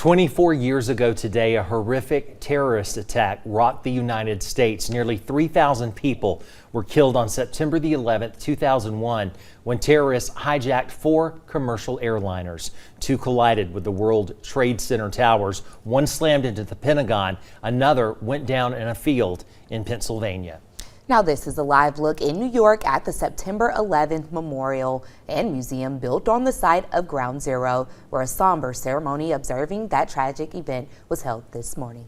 24 years ago today, a horrific terrorist attack rocked the United States. Nearly 3,000 people were killed on September the 11th, 2001, when terrorists hijacked 4 commercial airliners. 2 collided with the World Trade Center towers. One slammed into the Pentagon. Another went down in a field in Pennsylvania. Now this is a live look in New York at the September 11th Memorial and Museum built on the site of Ground Zero, where a somber ceremony observing that tragic event was held this morning.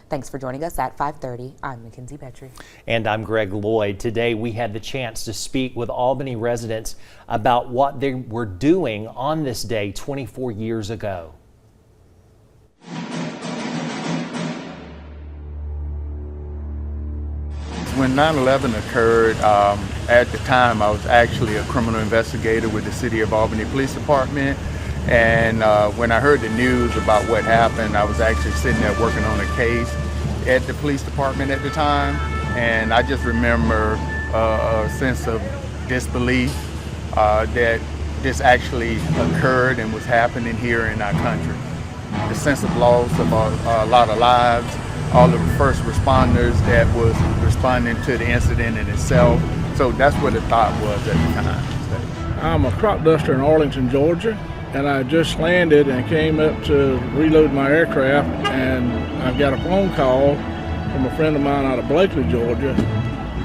Thanks for joining us at 5:30. I'm Mackenzie Petrie. And I'm Greg Lloyd. Today we had the chance to speak with Albany residents about what they were doing on this day 24 years ago. When 9/11 occurred, at the time I was actually a criminal investigator with the City of Albany Police Department, and when I heard the news about what happened, I was actually sitting there working on a case at the police department at the time, and I just remember a sense of disbelief that this actually occurred and was happening here in our country. The sense of loss of a lot of lives, all of the first responders that was responding to the incident in itself. So that's what the thought was at the time. I'm a crop duster in Arlington, Georgia, and I just landed and came up to reload my aircraft, and I got a phone call from a friend of mine out of Blakely, Georgia,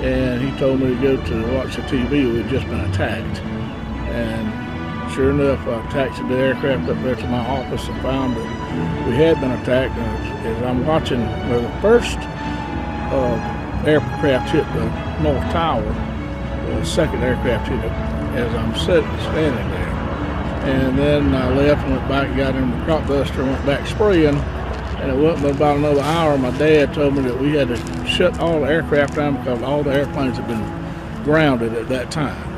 and he told me to go to watch the TV. We had just been attacked, and sure enough, I taxied the aircraft up there to my office and found that we had been attacked. And as I'm watching, the first aircraft hit the North Tower, the second aircraft hit it as I'm standing there. And then I left and went back and got in the crop duster and went back spraying. And it wasn't but about another hour, my dad told me that we had to shut all the aircraft down because all the airplanes had been grounded at that time.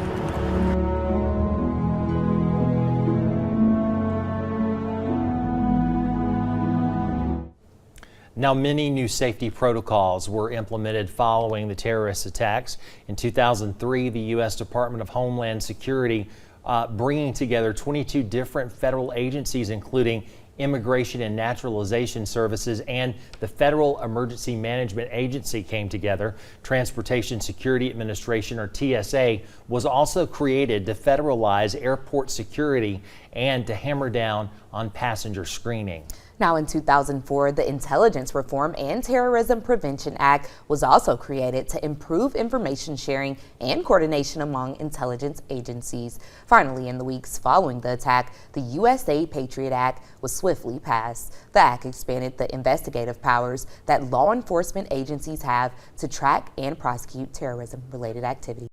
Now, many new safety protocols were implemented following the terrorist attacks. In 2003, the U.S. Department of Homeland Security bringing together 22 different federal agencies, including Immigration and Naturalization Services and the Federal Emergency Management Agency came together. Transportation Security Administration, or TSA, was also created to federalize airport security and to hammer down on passenger screening. Now in 2004, the Intelligence Reform and Terrorism Prevention Act was also created to improve information sharing and coordination among intelligence agencies. Finally, in the weeks following the attack, the USA Patriot Act was swiftly passed. The act expanded the investigative powers that law enforcement agencies have to track and prosecute terrorism-related activities.